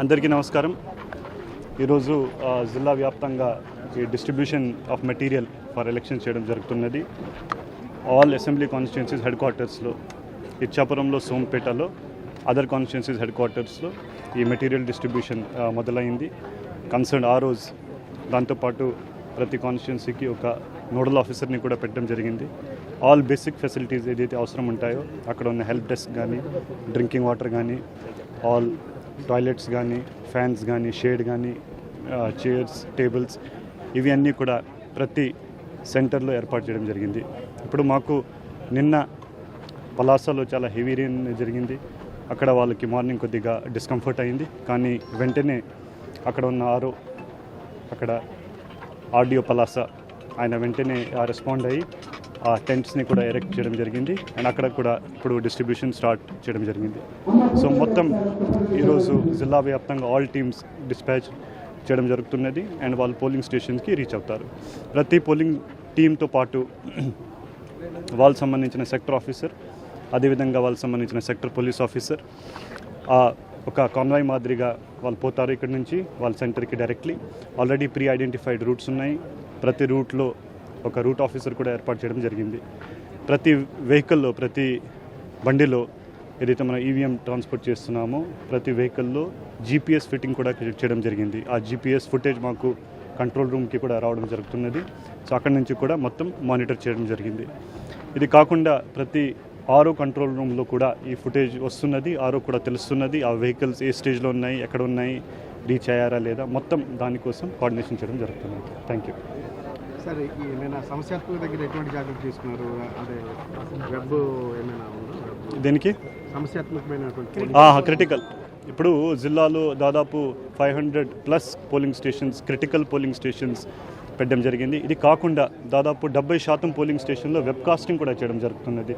అందరికీ నమస్కారం. ఈరోజు జిల్లా వ్యాప్తంగా ఈ distribution of material for election చేయడం జరుగుతున్నది. ఆల్ అసెంబ్లీ కాన్స్టిట్యున్సీస్ హెడ్ క్వార్టర్స్లో, ఇచ్చాపురంలో, సోంపేటలో, అదర్ కాన్స్టిట్యున్సీస్ హెడ్ క్వార్టర్స్లో ఈ మెటీరియల్ డిస్ట్రిబ్యూషన్ మొదలైంది. కన్సర్న్ ఆర్ఓస్, దాంతోపాటు ప్రతి కాన్స్టిట్యున్సీకి ఒక నోడల్ ఆఫీసర్ని కూడా పెట్టడం జరిగింది. ఆల్ బేసిక్ ఫెసిలిటీస్ ఏదైతే అవసరం ఉంటాయో అక్కడ ఉన్న హెల్ప్ డెస్క్ కానీ, డ్రింకింగ్ వాటర్ కానీ, ఆల్ టాయిలెట్స్ కానీ, ఫ్యాన్స్ కానీ, షేడ్ కానీ, చైర్స్, టేబుల్స్, ఇవి అన్నీ కూడా ప్రతి సెంటర్లో ఏర్పాటు చేయడం జరిగింది. ఇప్పుడు మాకు నిన్న పలాసలో చాలా హెవీ రెయిన్ జరిగింది. అక్కడ వాళ్ళకి మార్నింగ్ కొద్దిగా డిస్కంఫర్ట్ అయింది. కానీ వెంటనే అక్కడ ఉన్న అక్కడ ఆర్డియో పలాస ఆయన వెంటనే రెస్పాండ్ అయ్యి ఆ టెంట్స్ని కూడా ఎరెక్ట్ చేయడం జరిగింది. అండ్ అక్కడ కూడా ఇప్పుడు డిస్ట్రిబ్యూషన్ స్టార్ట్ చేయడం జరిగింది. సో మొత్తం ఈరోజు జిల్లా వ్యాప్తంగా ఆల్ టీమ్స్ డిస్పాచ్ చేయడం జరుగుతున్నది. అండ్ వాళ్ళు పోలింగ్ స్టేషన్స్కి రీచ్ అవుతారు. ప్రతి పోలింగ్ టీంతో పాటు వాళ్ళకి సంబంధించిన సెక్టర్ ఆఫీసర్, అదేవిధంగా వాళ్ళకి సంబంధించిన సెక్టర్ పోలీస్ ఆఫీసర్ ఒక కాన్వాయ్ మాదిరిగా వాళ్ళు పోతారు. ఇక్కడ నుంచి వాళ్ళ సెంటర్కి directly. Already pre identified roots ఉన్నాయి. ప్రతి రూట్లో ఒక రూట్ ఆఫీసర్ కూడా ఏర్పాటు చేయడం జరిగింది. ప్రతి వెహికల్లో, ప్రతి బండిలో ఏదైతే మనం ఈవీఎం ట్రాన్స్పోర్ట్ చేస్తున్నామో ప్రతి వెహికల్లో జీపీఎస్ ఫిట్టింగ్ కూడా చేయడం జరిగింది. ఆ జీపీఎస్ ఫుటేజ్ మాకు కంట్రోల్ రూమ్కి కూడా రావడం జరుగుతున్నది. సో అక్కడి నుంచి కూడా మొత్తం మానిటర్ చేయడం జరిగింది. ఇది కాకుండా ప్రతి కంట్రోల్ రూమ్లో కూడా ఈ ఫుటేజ్ వస్తున్నది. కూడా తెలుస్తున్నది ఆ వెహికల్స్ ఏ స్టేజ్లో ఉన్నాయి, ఎక్కడ ఉన్నాయి, రీచ్ అయ్యారా లేదా, మొత్తం దానికోసం కోఆర్డినేషన్ చేయడం జరుగుతున్నది. Thank you. సార్, ఏమైనా సమస్యాత్మక దగ్గర ఎటువంటి జాగ్రత్తలు తీసుకున్నారు? అదే వెబ్ ఏమైనా ఉందా? దేనికి సమస్యాత్మకమైనటువంటి క్రిటికల్ ఇప్పుడు జిల్లాలో దాదాపు 500+ polling stations, critical polling stations పెట్టడం జరిగింది. ఇది కాకుండా దాదాపు 70% పోలింగ్ స్టేషన్లో వెబ్ కాస్టింగ్ కూడా చేయడం జరుగుతున్నది.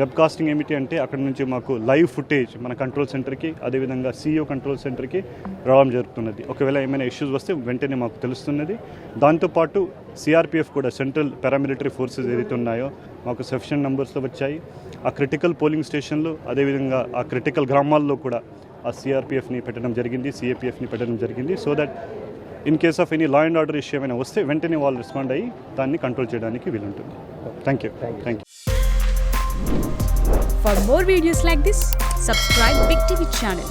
వెబ్ కాస్టింగ్ ఏమిటి అంటే అక్కడ నుంచి మాకు లైవ్ ఫుటేజ్ మన కంట్రోల్ సెంటర్కి, అదేవిధంగా CEO కంట్రోల్ సెంటర్కి రావడం జరుగుతున్నది. ఒకవేళ ఏమైనా ఇష్యూస్ వస్తే వెంటనే మాకు తెలుస్తున్నది. దాంతోపాటు CRPF కూడా, సెంట్రల్ పారామిలిటరీ ఫోర్సెస్ ఏదైతే ఉన్నాయో మాకు సఫిషియెంట్ నెంబర్స్లో వచ్చాయి. ఆ క్రిటికల్ పోలింగ్ స్టేషన్లో, అదేవిధంగా ఆ క్రిటికల్ గ్రామాల్లో కూడా ఆ CRPFని పెట్టడం జరిగింది, CAPFని పెట్టడం జరిగింది. So that in case of any law and order issue ఏమైనా వస్తే వెంటనే వాళ్ళు రెస్పాండ్ అయ్యి దాన్ని కంట్రోల్ చేయడానికి వీలుంటుంది. Thank you. For more videos like this, subscribe Big TV channel.